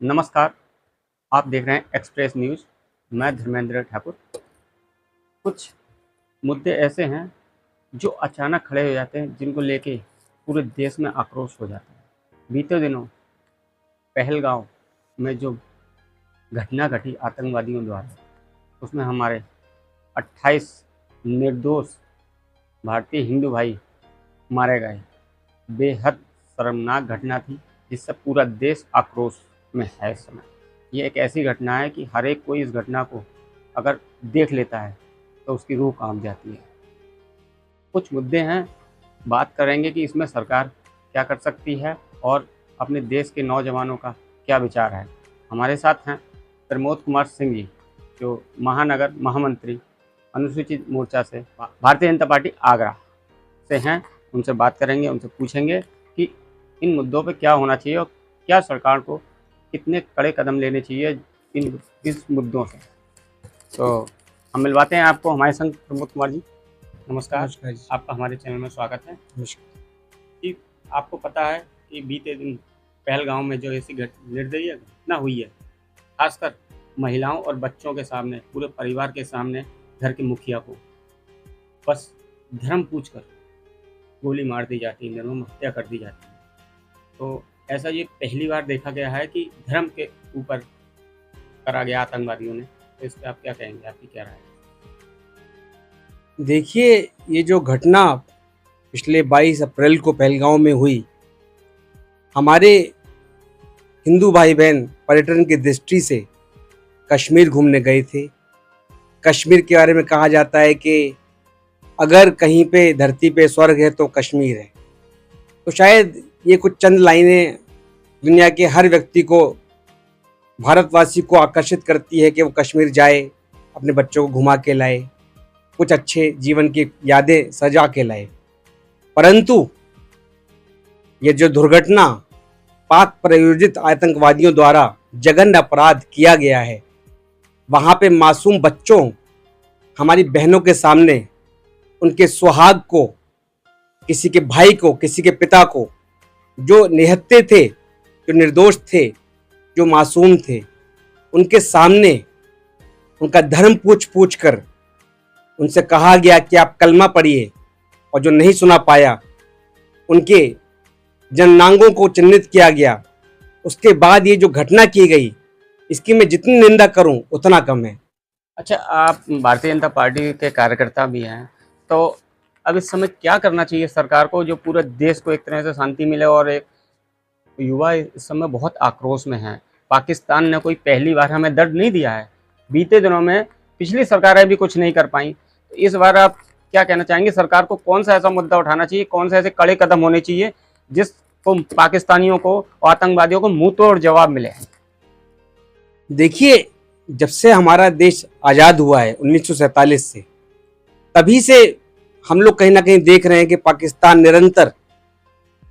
नमस्कार, आप देख रहे हैं एक्सप्रेस न्यूज़। मैं धर्मेंद्र ठाकुर। कुछ मुद्दे ऐसे हैं जो अचानक खड़े हो जाते हैं, जिनको लेके पूरे देश में आक्रोश हो जाता है। बीते दिनों पहलगांव में जो घटना घटी आतंकवादियों द्वारा, उसमें हमारे 28 निर्दोष भारतीय हिंदू भाई मारे गए। बेहद शर्मनाक घटना थी, जिससे पूरा देश आक्रोश में है इस समय। ये एक ऐसी घटना है कि हर एक कोई इस घटना को अगर देख लेता है तो उसकी रूह कांप जाती है। कुछ मुद्दे हैं, बात करेंगे कि इसमें सरकार क्या कर सकती है और अपने देश के नौजवानों का क्या विचार है। हमारे साथ हैं प्रमोद कुमार सिंह जी, जो महानगर महामंत्री अनुसूचित मोर्चा से भारतीय जनता पार्टी आगरा से हैं। उनसे बात करेंगे, उनसे पूछेंगे कि इन मुद्दों पे क्या होना चाहिए और क्या सरकार को कितने कड़े कदम लेने चाहिए इस मुद्दों से। तो हम मिलवाते हैं आपको हमारे संग प्रमोद कुमार जी। नमस्कार जी। आपका हमारे चैनल में स्वागत है। जी, आपको पता है कि बीते दिन पहलगांव में जो ऐसी निर्दयी घटना हुई है, खासकर महिलाओं और बच्चों के सामने, पूरे परिवार के सामने, घर के मुखिया को बस धर्म पूछकर गोली मार दी जाती है, निर्मम हत्या कर दी जाती है। तो ऐसा ये पहली बार देखा गया है कि धर्म के ऊपर करा गया आतंकवादियों ने। तो इस पर आप क्या कहेंगे, आपकी क्या राय है? देखिए, ये जो घटना पिछले 22 अप्रैल को पहलगांव में हुई, हमारे हिंदू भाई बहन पर्यटन की दृष्टि से कश्मीर घूमने गए थे। कश्मीर के बारे में कहा जाता है कि अगर कहीं पे धरती पे स्वर्ग है तो कश्मीर है। तो शायद ये कुछ चंद लाइनें दुनिया के हर व्यक्ति को, भारतवासी को आकर्षित करती है कि वो कश्मीर जाए, अपने बच्चों को घुमा के लाए, कुछ अच्छे जीवन की यादें सजा के लाए। परंतु ये जो दुर्घटना पाक प्रायोजित आतंकवादियों द्वारा जघन्य अपराध किया गया है, वहाँ पे मासूम बच्चों, हमारी बहनों के सामने उनके सुहाग को, किसी के भाई को, किसी के पिता को, जो निहत्थे थे, जो निर्दोष थे, जो मासूम थे, उनके सामने उनका धर्म पूछ कर उनसे कहा गया कि आप कलमा पढ़िए, और जो नहीं सुना पाया उनके जननांगों को चिन्हित किया गया। उसके बाद ये जो घटना की गई, इसकी मैं जितनी निंदा करूं उतना कम है। अच्छा, आप भारतीय जनता पार्टी के कार्यकर्ता भी हैं, तो अब इस समय क्या करना चाहिए सरकार को, जो पूरे देश को एक तरह से शांति मिले? और एक युवा इस समय बहुत आक्रोश में है। पाकिस्तान ने कोई पहली बार हमें दर्द नहीं दिया है। बीते दिनों में पिछली सरकारें भी कुछ नहीं कर पाई। तो इस बार आप क्या कहना चाहेंगे, सरकार को कौन सा ऐसा मुद्दा उठाना चाहिए, कौन से ऐसे कड़े कदम होने चाहिए जिसको पाकिस्तानियों को और आतंकवादियों को मुंह तोड़ जवाब मिले? देखिए, जब से हमारा देश आज़ाद हुआ है 1947 से, तभी से हम लोग कहीं ना कहीं देख रहे हैं कि पाकिस्तान निरंतर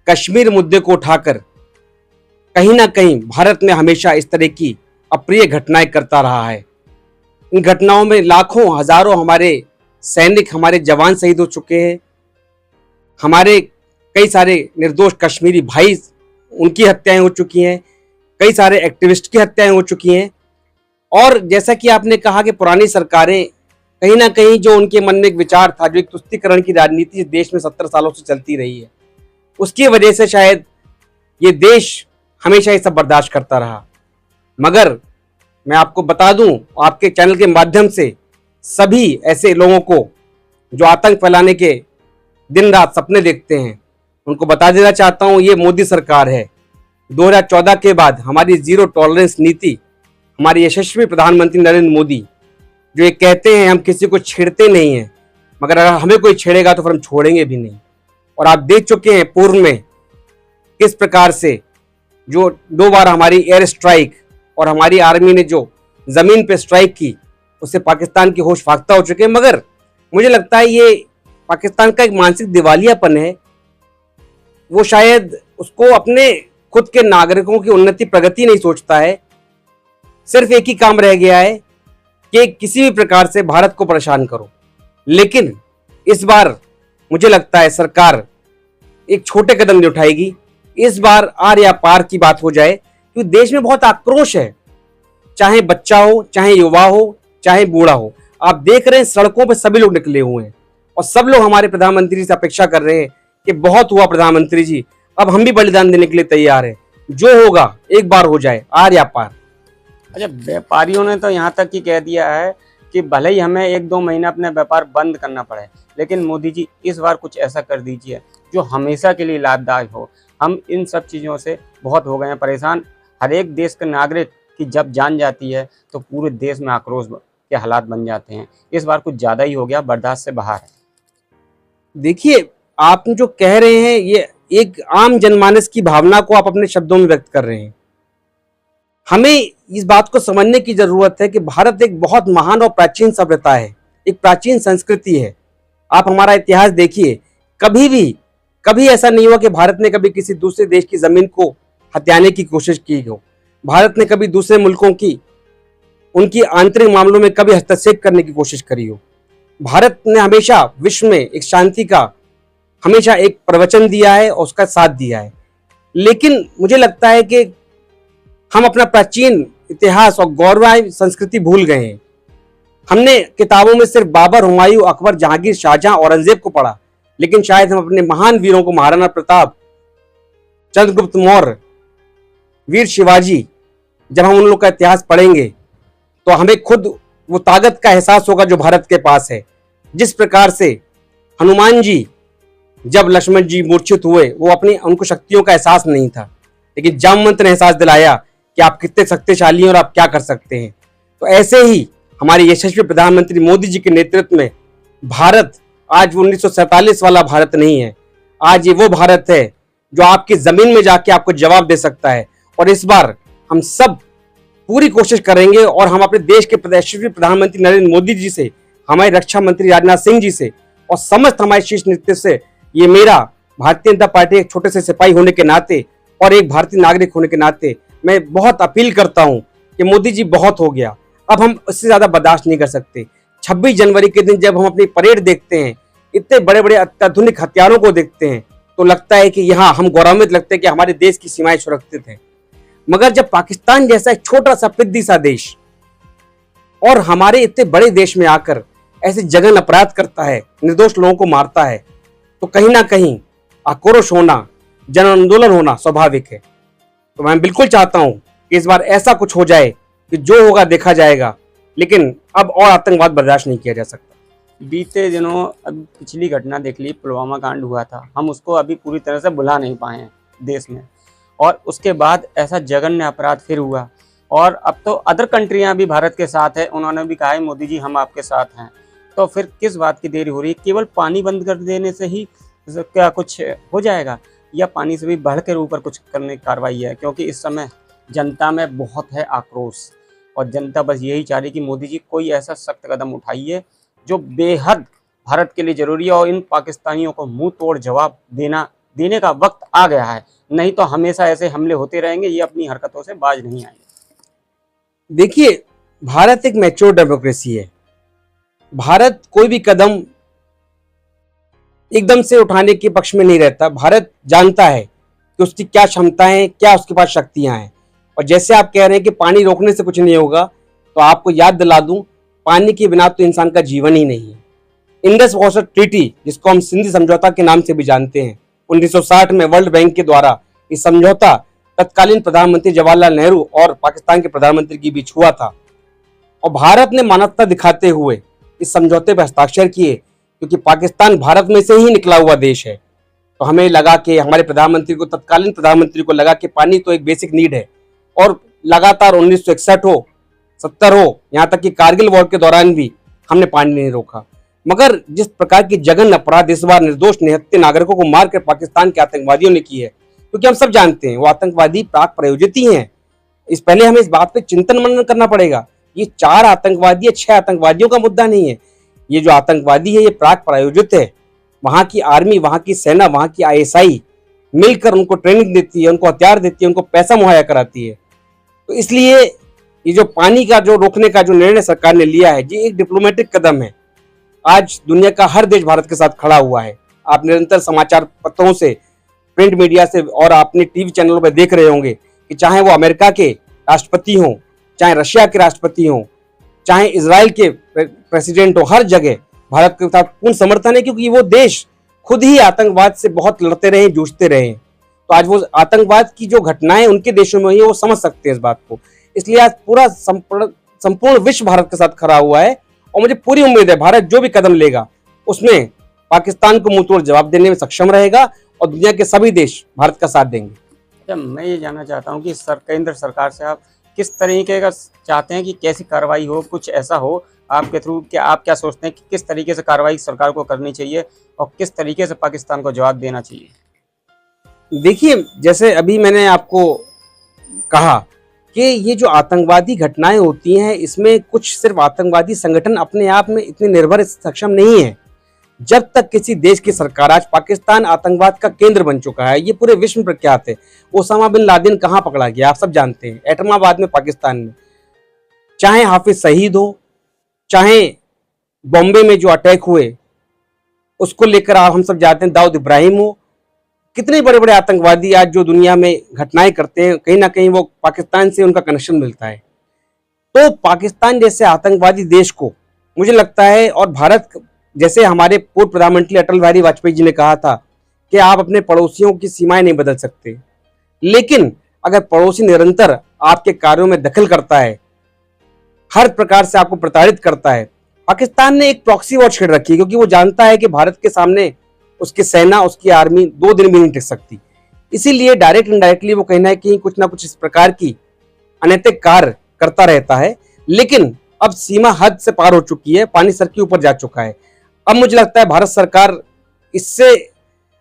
कश्मीर मुद्दे को उठाकर कहीं ना कहीं भारत में हमेशा इस तरह की अप्रिय घटनाएं करता रहा है। इन घटनाओं में लाखों हजारों हमारे सैनिक, हमारे जवान शहीद हो चुके हैं। हमारे कई सारे निर्दोष कश्मीरी भाई, उनकी हत्याएं हो चुकी हैं। कई सारे एक्टिविस्ट की हत्याएं हो चुकी हैं। और जैसा कि आपने कहा कि पुरानी सरकारें कहीं ना कहीं, जो उनके मन में एक विचार था, जो एक तुष्टीकरण की राजनीति इस देश में 70 सालों से चलती रही है, उसकी वजह से शायद ये देश हमेशा ये सब बर्दाश्त करता रहा। मगर मैं आपको बता दूं, आपके चैनल के माध्यम से सभी ऐसे लोगों को जो आतंक फैलाने के दिन रात सपने देखते हैं, उनको बता देना चाहता हूं, ये मोदी सरकार है। 2014 के बाद हमारी जीरो टॉलरेंस नीति, हमारे यशस्वी प्रधानमंत्री नरेंद्र मोदी, जो ये कहते हैं हम किसी को छेड़ते नहीं हैं, मगर अगर हमें कोई छेड़ेगा तो फिर हम छोड़ेंगे भी नहीं। और आप देख चुके हैं पूर्व में किस प्रकार से जो 2 बार हमारी एयर स्ट्राइक और हमारी आर्मी ने जो जमीन पे स्ट्राइक की, उससे पाकिस्तान की होश फाख्ता हो चुके हैं। मगर मुझे लगता है ये पाकिस्तान का एक मानसिक दिवालियापन है। वो शायद उसको अपने खुद के नागरिकों की उन्नति प्रगति नहीं सोचता है। सिर्फ एक ही काम रह गया है कि किसी भी प्रकार से भारत को परेशान करो। लेकिन इस बार मुझे लगता है सरकार एक छोटे कदम नहीं उठाएगी। इस बार आर या पार की बात हो जाए, क्योंकि देश में बहुत आक्रोश है, चाहे बच्चा हो, चाहे युवा हो, चाहे बूढ़ा हो। आप देख रहे हैं सड़कों पर सभी लोग निकले हुए हैं और सब लोग हमारे प्रधानमंत्री से अपेक्षा कर रहे हैं कि बहुत हुआ प्रधानमंत्री जी, अब हम भी बलिदान देने के लिए तैयार हैं। जो होगा एक बार हो जाए, आर या पार। अच्छा, व्यापारियों ने तो यहाँ तक ही कह दिया है कि भले ही हमें 1-2 महीना अपने व्यापार बंद करना पड़े, लेकिन मोदी जी इस बार कुछ ऐसा कर दीजिए जो हमेशा के लिए लाभदायक हो। हम इन सब चीज़ों से बहुत हो गए हैं परेशान। हर एक देश के नागरिक की जब जान जाती है तो पूरे देश में आक्रोश के हालात बन जाते हैं। इस बार कुछ ज़्यादा ही हो गया, बर्दाश्त से बाहर है। देखिए, आप जो कह रहे हैं ये एक आम जनमानस की भावना को आप अपने शब्दों में व्यक्त कर रहे हैं। हमें इस बात को समझने की जरूरत है कि भारत एक बहुत महान और प्राचीन सभ्यता है, एक प्राचीन संस्कृति है। आप हमारा इतिहास देखिए, कभी ऐसा नहीं हुआ कि भारत ने कभी किसी दूसरे देश की जमीन को हथियाने की कोशिश की हो। भारत ने कभी दूसरे मुल्कों की उनकी आंतरिक मामलों में कभी हस्तक्षेप करने की कोशिश करी हो। भारत ने हमेशा विश्व में एक शांति का हमेशा एक प्रवचन दिया है और उसका साथ दिया है। लेकिन मुझे लगता है कि हम अपना प्राचीन इतिहास और गौरवमय संस्कृति भूल गए हैं। हमने किताबों में सिर्फ बाबर, हुमायूं, अकबर, जहांगीर, शाहजहां, औरंगजेब को पढ़ा, लेकिन शायद हम अपने महान वीरों को, महाराणा प्रताप, चंद्रगुप्त मौर्य, वीर शिवाजी, जब हम उन लोग का इतिहास पढ़ेंगे तो हमें खुद वो ताकत का एहसास होगा जो भारत के पास है। जिस प्रकार से हनुमान जी जब लक्ष्मण जी मूर्छित हुए, वो अपनी उनको शक्तियों का एहसास नहीं था, लेकिन जामवंत ने एहसास दिलाया कि आप कितने शक्तिशाली हैं और आप क्या कर सकते हैं। तो ऐसे ही हमारे यशस्वी प्रधानमंत्री मोदी जी के नेतृत्व में भारत आज 1947 वाला भारत नहीं है। आज ये वो भारत है जो आपकी जमीन में जाके आपको जवाब दे सकता है। और इस बार हम सब पूरी कोशिश करेंगे और हम अपने देश के यशस्वी प्रधानमंत्री नरेंद्र मोदी जी से, हमारे रक्षा मंत्री राजनाथ सिंह जी से और समस्त हमारे शीर्ष नेतृत्व से, ये मेरा भारतीय जनता पार्टी एक छोटे से सिपाही होने के नाते और एक भारतीय नागरिक होने के नाते मैं बहुत अपील करता हूं कि मोदी जी बहुत हो गया, अब हम इससे ज्यादा बर्दाश्त नहीं कर सकते। 26 जनवरी के दिन जब हम अपनी परेड देखते हैं, इतने बड़े बड़े अत्याधुनिक हथियारों को देखते हैं, तो लगता है कि यहाँ हम गौरवान्वित लगते हैं कि हमारे देश की सीमाएं सुरक्षित हैं। मगर जब पाकिस्तान जैसा एक छोटा सा पिद्दी सा देश और हमारे इतने बड़े देश में आकर ऐसे जघन्य अपराध करता है, निर्दोष लोगों को मारता है, तो कहीं ना कहीं आक्रोश होना, जन आंदोलन होना स्वाभाविक है। तो मैं बिल्कुल चाहता हूं कि इस बार ऐसा कुछ हो जाए कि जो होगा देखा जाएगा, लेकिन अब और आतंकवाद बर्दाश्त नहीं किया जा सकता। बीते दिनों अब पिछली घटना देख ली, पुलवामा कांड हुआ था, हम उसको अभी पूरी तरह से भुला नहीं पाए हैं देश में, और उसके बाद ऐसा जघन्य अपराध फिर हुआ। और अब तो अदर कंट्रियां भी भारत के साथ है, उन्होंने भी कहा है मोदी जी हम आपके साथ हैं। तो फिर किस बात की देरी हो रही है? केवल पानी बंद कर देने से ही क्या कुछ हो जाएगा, या पानी से भी बढ़कर ऊपर कुछ करने की कार्रवाई है? क्योंकि इस समय जनता में बहुत है आक्रोश और जनता बस यही चाह रही कि मोदी जी कोई ऐसा सख्त कदम उठाइए जो बेहद भारत के लिए जरूरी है, और इन पाकिस्तानियों को मुंह तोड़ जवाब देने का वक्त आ गया है। नहीं तो हमेशा ऐसे हमले होते रहेंगे, ये अपनी हरकतों से बाज नहीं आएंगे। देखिए, भारत एक मैच्योर डेमोक्रेसी है। भारत कोई भी कदम एकदम से उठाने के पक्ष में नहीं रहता। भारत जानता है कि उसकी क्या क्षमताएं, क्या उसके पास शक्तियां हैं। और जैसे आप कह रहे हैं कि पानी रोकने से कुछ नहीं होगा, तो आपको याद दिला दूं, पानी के बिना तो इंसान का जीवन ही नहीं है। इंडस वाटर ट्रीटी, जिसको हम सिंधी समझौता के नाम से भी जानते हैं, 1960 में वर्ल्ड बैंक के द्वारा इस समझौता तत्कालीन प्रधानमंत्री जवाहरलाल नेहरू और पाकिस्तान के प्रधानमंत्री के बीच हुआ था। और भारत ने मानवता दिखाते हुए इस समझौते पर हस्ताक्षर किए, क्योंकि पाकिस्तान भारत में से ही निकला हुआ देश है। तो हमें लगा कि हमारे प्रधानमंत्री को, तत्कालीन प्रधानमंत्री को लगा कि पानी तो एक बेसिक नीड है। और लगातार 1961 हो, 70 हो, यहाँ तक कि कारगिल वॉर के दौरान भी हमने पानी नहीं रोका। मगर जिस प्रकार की जघन्य अपराध इस बार निर्दोष निहत्थे नागरिकों को मारकर पाकिस्तान के आतंकवादियों ने की है, क्योंकि हम सब जानते हैं वो आतंकवादी प्राक प्रायोजित ही हैं। इस पहले हमें इस बात पे चिंतन मनन करना पड़ेगा। ये 4 आतंकवादी या 6 आतंकवादियों का मुद्दा नहीं है। ये जो आतंकवादी है ये प्राक प्रायोजित है। वहां की आर्मी, वहां की सेना, वहां की ISI मिलकर उनको ट्रेनिंग देती है, उनको हथियार देती है, उनको पैसा मुहैया कराती है। तो इसलिए ये जो पानी का जो रोकने का जो निर्णय सरकार ने लिया है, ये एक डिप्लोमेटिक कदम है। आज दुनिया का हर देश भारत के साथ खड़ा हुआ है। आप निरंतर समाचार पत्रों से प्रिंट मीडिया से और अपने टीवी चैनलों पर देख रहे होंगे कि चाहे वो अमेरिका के राष्ट्रपति हों, चाहे रशिया के राष्ट्रपति हों, चाहे इजराइल के प्रेसिडेंट हो, हर जगह भारत के साथ पूर्ण समर्थन है, क्योंकि वो देश खुद ही आतंकवाद से बहुत लड़ते रहे, जूझते रहे। तो आज वो आतंकवाद की जो घटनाएं उनके देशों में हुई है वो समझ सकते हैं इस बात को। इसलिए आज पूरा संपूर्ण विश्व भारत के साथ खड़ा हुआ है और मुझे पूरी उम्मीद है भारत जो भी कदम लेगा उसमें पाकिस्तान को मुंहतोड़ जवाब देने में सक्षम रहेगा और दुनिया के सभी देश भारत का साथ देंगे। अच्छा, मैं ये जानना चाहता हूँ कि केंद्र सरकार से आप किस तरीके का चाहते हैं कि कैसी कार्रवाई हो, कुछ ऐसा हो आपके थ्रू कि आप क्या सोचते हैं कि किस तरीके से कार्रवाई सरकार को करनी चाहिए और किस तरीके से पाकिस्तान को जवाब देना चाहिए? देखिए, जैसे अभी मैंने आपको कहा कि ये जो आतंकवादी घटनाएं होती हैं इसमें कुछ सिर्फ आतंकवादी संगठन अपने आप में इतने निर्भर सक्षम नहीं है। जब तक किसी देश की सरकार, आज पाकिस्तान आतंकवाद का केंद्र बन चुका है, ये पूरे विश्व में प्रख्यात है। ओसामा बिन लादेन कहाँ पकड़ा गया आप सब जानते हैं, एटमाबाद में, पाकिस्तान में। चाहे हाफिज सईद हो, चाहे बॉम्बे में जो अटैक हुए उसको लेकर आप हम सब जानते हैं, दाऊद इब्राहिम हो, कितने बड़े बड़े आतंकवादी आज जो दुनिया में घटनाएं करते हैं कहीं ना कहीं वो पाकिस्तान से उनका कनेक्शन मिलता है। तो पाकिस्तान जैसे आतंकवादी देश को मुझे लगता है, और भारत जैसे हमारे पूर्व प्रधानमंत्री अटल बिहारी वाजपेयी जी ने कहा था कि आप अपने पड़ोसियों की सीमाएं नहीं बदल सकते, लेकिन अगर पड़ोसी निरंतर आपके कार्यों में दखल करता है, हर प्रकार से आपको प्रताड़ित करता है, पाकिस्तान ने एक प्रॉक्सी वॉर छेड़ रखी है, क्योंकि वो जानता है कि भारत के सामने उसकी सेना, उसकी आर्मी 2 दिन भी नहीं टिक सकती। इसीलिए डायरेक्ट इनडायरेक्टली वो कहीं ना कहीं कुछ ना कुछ इस प्रकार की अनैतिक कार्य करता रहता है। लेकिन अब सीमा हद से पार हो चुकी है, पानी सर के ऊपर जा चुका है। अब मुझे लगता है भारत सरकार इससे,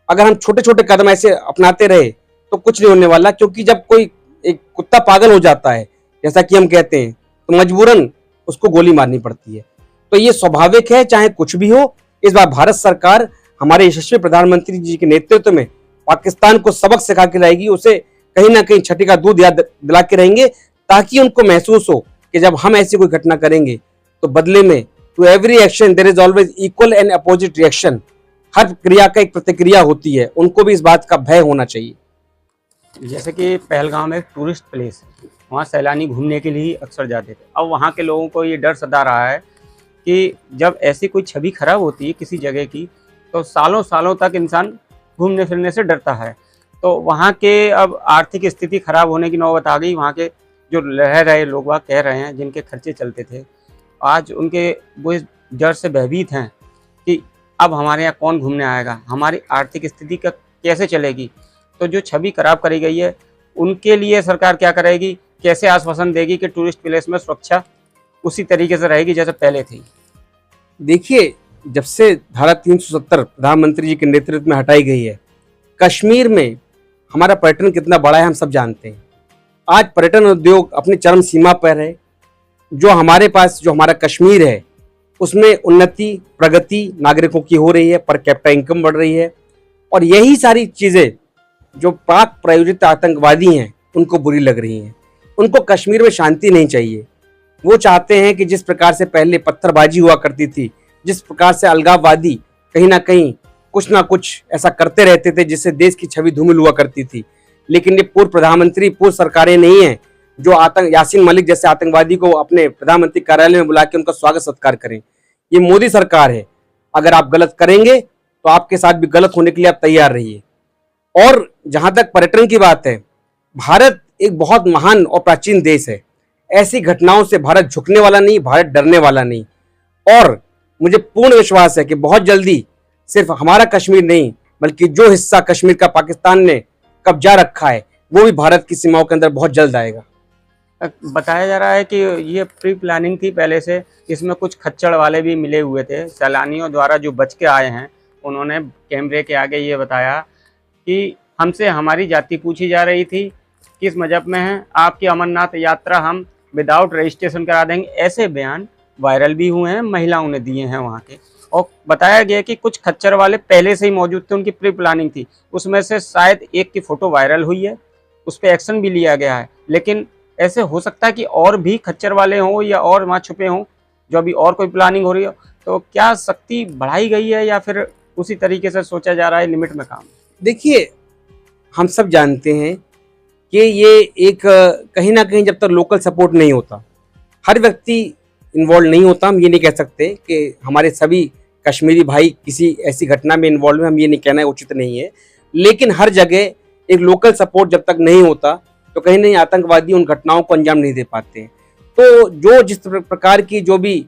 अगर हम छोटे छोटे कदम ऐसे अपनाते रहे तो कुछ नहीं होने वाला, क्योंकि जब कोई एक कुत्ता पागल हो जाता है, जैसा कि हम कहते हैं, तो मजबूरन उसको गोली मारनी पड़ती है। तो ये स्वाभाविक है, चाहे कुछ भी हो। इस बार भारत सरकार हमारे यशस्वी प्रधानमंत्री जी के नेतृत्व में पाकिस्तान को सबक सिखा के रहेगी, उसे कहीं ना कहीं छठी का दूध याद दिला के रहेंगे, ताकि उनको महसूस हो कि जब हम ऐसी कोई घटना करेंगे तो बदले में to every action there is always equal and opposite reaction. हर क्रिया का एक प्रतिक्रिया होती है, उनको भी इस बात का भय होना चाहिए। जैसे कि पहलगाम एक टूरिस्ट प्लेस है, वहाँ सैलानी घूमने के लिए अक्सर जाते थे। अब वहाँ के लोगों को ये डर सता रहा है कि जब ऐसी कोई छवि खराब होती है किसी जगह की, तो सालों सालों तक इंसान घूमने फिरने से डरता है। तो वहाँ के अब आर्थिक स्थिति खराब होने की नौबत आ गई। वहाँ के जो रह रहे लोग वह कह रहे हैं, जिनके खर्चे चलते थे, आज उनके वो इस डर से भयभीत हैं कि अब हमारे यहाँ कौन घूमने आएगा, हमारी आर्थिक स्थिति का कैसे चलेगी। तो जो छवि खराब करी गई है उनके लिए सरकार क्या करेगी, कैसे आश्वासन देगी कि टूरिस्ट प्लेस में सुरक्षा उसी तरीके से रहेगी जैसे पहले थी? देखिए, जब से धारा 370 प्रधानमंत्री जी के नेतृत्व में हटाई गई है, कश्मीर में हमारा पर्यटन कितना बड़ा है हम सब जानते हैं। आज पर्यटन उद्योग अपनी चरम सीमा पर है। जो हमारे पास, जो हमारा कश्मीर है, उसमें उन्नति, प्रगति नागरिकों की हो रही है, पर कैपिटा इनकम बढ़ रही है, और यही सारी चीज़ें जो पाक प्रायोजित आतंकवादी हैं उनको बुरी लग रही हैं। उनको कश्मीर में शांति नहीं चाहिए। वो चाहते हैं कि जिस प्रकार से पहले पत्थरबाजी हुआ करती थी, जिस प्रकार से अलगाववादी कहीं ना कुछ ऐसा करते रहते थे जिससे देश की छवि धूमिल हुआ करती थी, लेकिन ये पूर्व प्रधानमंत्री, पूर्व सरकारें नहीं हैं जो यासीन मलिक जैसे आतंकवादी को अपने प्रधानमंत्री कार्यालय में बुला के उनका स्वागत सत्कार करें। ये मोदी सरकार है। अगर आप गलत करेंगे तो आपके साथ भी गलत होने के लिए आप तैयार रहिए। और जहां तक पर्यटन की बात है, भारत एक बहुत महान और प्राचीन देश है। ऐसी घटनाओं से भारत झुकने वाला नहीं, भारत डरने वाला नहीं। और मुझे पूर्ण विश्वास है कि बहुत जल्दी सिर्फ हमारा कश्मीर नहीं, बल्कि जो हिस्सा कश्मीर का पाकिस्तान ने कब्जा रखा है वो भी भारत की सीमाओं के अंदर बहुत जल्द आएगा। बताया जा रहा है कि ये प्री प्लानिंग थी पहले से, इसमें कुछ खच्चड़ वाले भी मिले हुए थे। सैलानियों द्वारा जो बच के आए हैं उन्होंने कैमरे के आगे ये बताया कि हमसे हमारी जाति पूछी जा रही थी, किस मजहब में है, आपकी अमरनाथ यात्रा हम विदाउट रजिस्ट्रेशन करा देंगे। ऐसे बयान वायरल भी हुए हैं, महिलाओं ने दिए हैं वहाँ के। और बताया गया कि कुछ खच्चर वाले पहले से ही मौजूद थे, उनकी प्री प्लानिंग थी। उसमें से शायद एक की फ़ोटो वायरल हुई है, उस पर एक्शन भी लिया गया है। लेकिन ऐसे हो सकता है कि और भी खच्चर वाले हों या और वहाँ छुपे हों जो अभी और कोई प्लानिंग हो रही हो। तो क्या सख्ती बढ़ाई गई है या फिर उसी तरीके से सोचा जा रहा है लिमिट में काम? देखिए, हम सब जानते हैं कि ये एक कहीं ना कहीं जब तक लोकल सपोर्ट नहीं होता, हर व्यक्ति इन्वॉल्व नहीं होता। हम ये नहीं कह सकते कि हमारे सभी कश्मीरी भाई किसी ऐसी घटना में इन्वॉल्व है, हम ये नहीं कहना उचित नहीं है। लेकिन हर जगह एक लोकल सपोर्ट जब तक नहीं होता तो कहीं नहीं आतंकवादी उन घटनाओं को अंजाम नहीं दे पाते हैं। तो जो जिस प्रकार की जो भी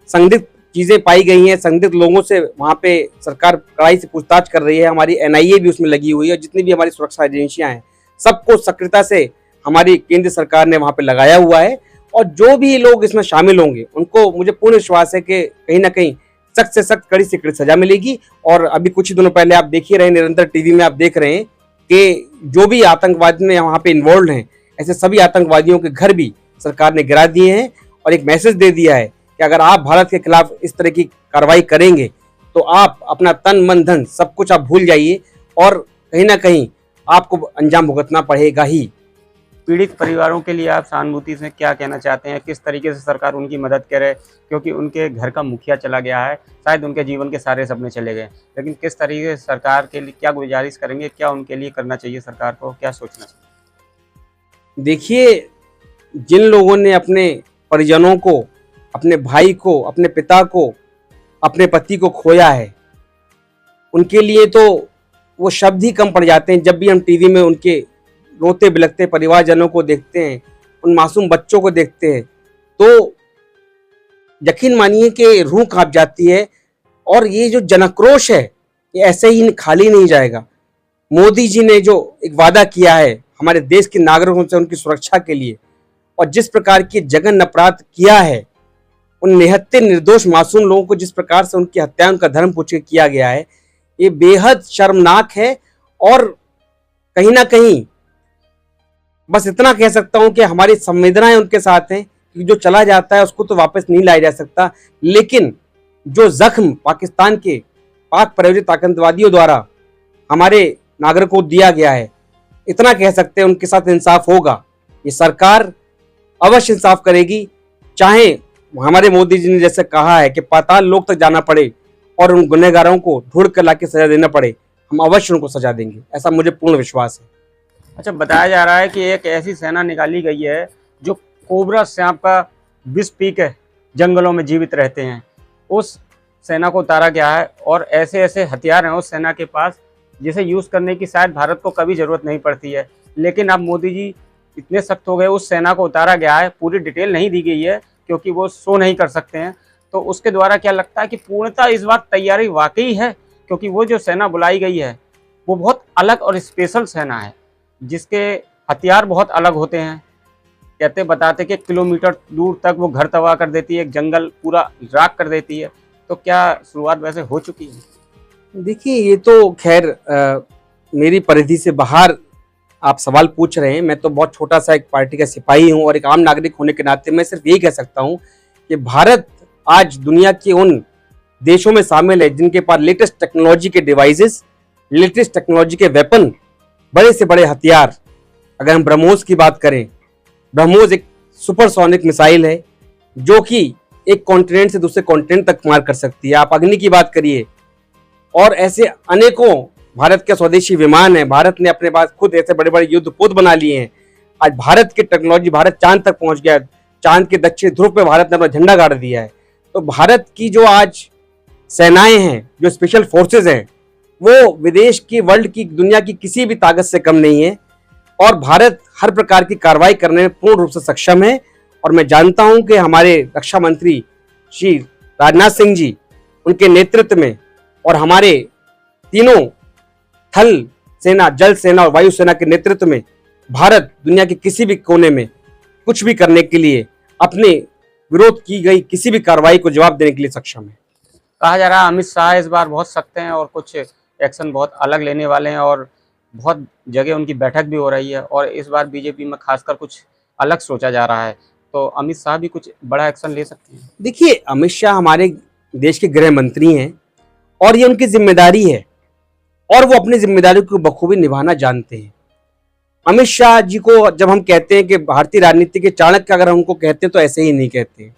संदिग्ध चीज़ें पाई गई हैं, संदिग्ध लोगों से वहाँ पे सरकार कड़ाई से पूछताछ कर रही है, हमारी एनआईए भी उसमें लगी हुई है, जितनी भी हमारी सुरक्षा एजेंसियाँ हैं सबको सक्रियता से हमारी केंद्र सरकार ने वहाँ पे लगाया हुआ है। और जो भी लोग इसमें शामिल होंगे उनको मुझे पूर्ण विश्वास है कि कहीं ना कहीं सख्त से सख्त, कड़ी से कड़ी सजा मिलेगी। और अभी कुछ ही दिनों पहले आप देख ही रहे हैं, निरंतर टीवी में आप देख रहे हैं कि जो भी आतंकवादी में वहाँ पे इन्वॉल्व हैं, ऐसे सभी आतंकवादियों के घर भी सरकार ने गिरा दिए हैं और एक मैसेज दे दिया है कि अगर आप भारत के खिलाफ इस तरह की कार्रवाई करेंगे तो आप अपना तन मन धन सब कुछ आप भूल जाइए और कहीं ना कहीं आपको अंजाम भुगतना पड़ेगा ही। पीड़ित परिवारों के लिए आप सहानुभूति से क्या कहना चाहते हैं? किस तरीके से सरकार उनकी मदद करे? क्योंकि उनके घर का मुखिया चला गया है, शायद उनके जीवन के सारे सपने चले गए, लेकिन किस तरीके से सरकार के लिए क्या गुजारिश करेंगे? क्या उनके लिए करना चाहिए सरकार को? क्या सोचना चाहिए? देखिए, जिन लोगों ने अपने परिजनों को, अपने भाई को, अपने पिता को, अपने पति को खोया है, उनके लिए तो वो शब्द ही कम पड़ जाते हैं। जब भी हम टीवी में उनके रोते बिलखते परिवारजनों को देखते हैं, उन मासूम बच्चों को देखते हैं, तो यकीन मानिए कि रूह कांप जाती है। और ये जो जनाक्रोश है ये ऐसे ही खाली नहीं जाएगा। मोदी जी ने जो एक वादा किया है हमारे देश के नागरिकों से उनकी सुरक्षा के लिए, और जिस प्रकार की जघन्य अपराध किया है, उन निहत्थे निर्दोष मासूम लोगों को जिस प्रकार से उनकी हत्या, उनका धर्म पूछ के किया गया है, ये बेहद शर्मनाक है। और कहीं ना कहीं बस इतना कह सकता हूं कि हमारी संवेदनाएं उनके साथ हैं कि जो चला जाता है उसको तो वापस नहीं लाया जा सकता, लेकिन जो जख्म पाकिस्तान के पाक प्रायोजित आतंकवादियों द्वारा हमारे नागरिकों को दिया गया है, इतना कह सकते हैं उनके साथ इंसाफ होगा। ये सरकार अवश्य इंसाफ करेगी, चाहे हमारे मोदी जी ने जैसे कहा है कि पाताल लोक तक जाना पड़े और उन गुनहगारों को ढूंढ कर लाके सजा देना पड़े, हम अवश्य उनको सजा देंगे, ऐसा मुझे पूर्ण विश्वास है। अच्छा, बताया जा रहा है कि एक ऐसी सेना निकाली गई है जो कोबरा सांप का विष पी के जंगलों में जीवित रहते हैं, उस सेना को उतारा गया है। और ऐसे ऐसे हथियार हैं उस सेना के पास जिसे यूज़ करने की शायद भारत को कभी ज़रूरत नहीं पड़ती है, लेकिन अब मोदी जी इतने सख्त हो गए, उस सेना को उतारा गया है। पूरी डिटेल नहीं दी गई है क्योंकि वो शो नहीं कर सकते हैं। तो उसके द्वारा क्या लगता है कि पूर्णतः इस बार तैयारी वाकई है? क्योंकि वो जो सेना बुलाई गई है वो बहुत अलग और स्पेशल सेना है जिसके हथियार बहुत अलग होते हैं। कहते बताते कि किलोमीटर दूर तक वो घर तबाह कर देती है, एक जंगल पूरा राख कर देती है। तो क्या शुरुआत वैसे हो चुकी है? देखिए, ये तो खैर मेरी परिधि से बाहर आप सवाल पूछ रहे हैं। मैं तो बहुत छोटा सा एक पार्टी का सिपाही हूं और एक आम नागरिक होने के नाते मैं सिर्फ यही कह सकता हूं कि भारत आज दुनिया के उन देशों में शामिल है जिनके पास लेटेस्ट टेक्नोलॉजी के डिवाइसेस, लेटेस्ट टेक्नोलॉजी के वेपन, बड़े से बड़े हथियार। अगर हम ब्रह्मोस की बात करें, ब्रह्मोस एक सुपरसोनिक मिसाइल है जो कि एक कॉन्टिनेंट से दूसरे कॉन्टिनेंट तक मार कर सकती है। आप अग्नि की बात करिए, और ऐसे अनेकों भारत के स्वदेशी विमान है। भारत ने अपने पास खुद ऐसे बड़े बड़े युद्धपोत बना लिए हैं। आज भारत की टेक्नोलॉजी, भारत चांद तक पहुंच गया, चांद के दक्षिण ध्रुव पे भारत ने अपना झंडा गाड़ दिया है। तो भारत की जो आज सेनाएं हैं, जो स्पेशल फोर्सेज हैं, वो विदेश की, वर्ल्ड की, दुनिया की किसी भी ताकत से कम नहीं है। और भारत हर प्रकार की कार्रवाई करने में पूर्ण रूप से सक्षम है। और मैं जानता हूं कि हमारे रक्षा मंत्री श्री राजनाथ सिंह जी, उनके नेतृत्व में, और हमारे तीनों थल सेना, जल सेना और वायु सेना के नेतृत्व में भारत दुनिया के किसी भी कोने में कुछ भी करने के लिए, अपने विरोध की गई किसी भी कार्रवाई को जवाब देने के लिए सक्षम है। कहा जा रहा है अमित शाह इस बार बहुत सख्त हैं और कुछ एक्शन बहुत अलग लेने वाले हैं और बहुत जगह उनकी बैठक भी हो रही है, और इस बार बीजेपी में खासकर कुछ अलग सोचा जा रहा है। तो अमित शाह भी कुछ बड़ा एक्शन ले सकते हैं? देखिए, अमित शाह हमारे देश के गृह मंत्री हैं और ये उनकी जिम्मेदारी है और वो अपनी जिम्मेदारी को बखूबी निभाना जानते हैं। अमित शाह जी को जब हम कहते हैं कि भारतीय राजनीति के चाणक्य, अगर हम उनको कहते हैं तो ऐसे ही नहीं कहते।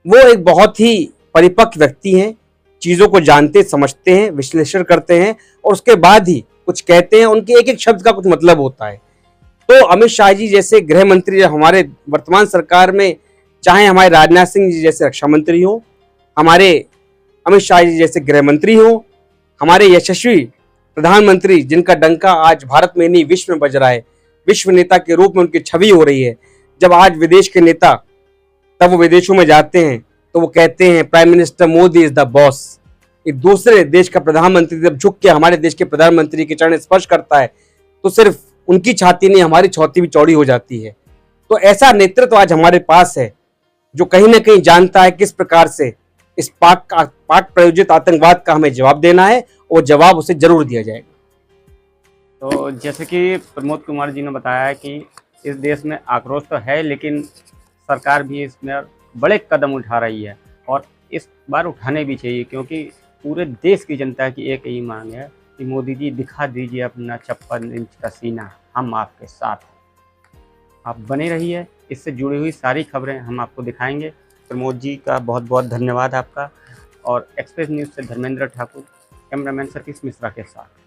वो एक बहुत ही परिपक्व व्यक्ति हैं, चीज़ों को जानते समझते हैं, विश्लेषण करते हैं और उसके बाद ही कुछ कहते हैं, उनके एक एक शब्द का कुछ मतलब होता है। तो अमित शाह जी जैसे गृह मंत्री हमारे वर्तमान सरकार में, चाहे हमारे राजनाथ सिंह जी जैसे रक्षा मंत्री हो, हमारे अमित शाह जी जैसे गृह मंत्री हो, हमारे यशस्वी प्रधानमंत्री जिनका डंका आज भारत में नहीं विश्व में बज रहा है, विश्व नेता के रूप में उनकी छवि हो रही है। जब आज विदेश के नेता, तब वो विदेशों में जाते हैं तो वो कहते हैं prime minister Modi is the boss. एक दूसरे देश का प्रधानमंत्री जब झुक के हमारे देश के प्रधानमंत्री के चरण स्पर्श करता है तो सिर्फ उनकी छाती नहीं, हमारी छाती भी चौड़ी हो जाती है। तो ऐसा नेतृत्व आज हमारे पास है जो कहीं ना कहीं जानता है किस प्रकार से इस पाक प्रायोजित आतंकवाद का हमें जवाब देना है, और जवाब उसे जरूर दिया जाएगा। तो जैसे कि प्रमोद कुमार जी ने बताया कि इस देश में आक्रोश तो है, लेकिन सरकार भी इसमें बड़े कदम उठा रही है और इस बार उठाने भी चाहिए, क्योंकि पूरे देश की जनता की एक ही मांग है कि मोदी जी दिखा दीजिए अपना 56 इंच का सीना, हम आपके साथ हैं। आप बने रहिए, इससे जुड़ी हुई सारी खबरें हम आपको दिखाएंगे। प्रमोद जी का बहुत बहुत धन्यवाद आपका, और एक्सप्रेस न्यूज़ से धर्मेंद्र ठाकुर, कैमरामैन सतीश मिश्रा के साथ।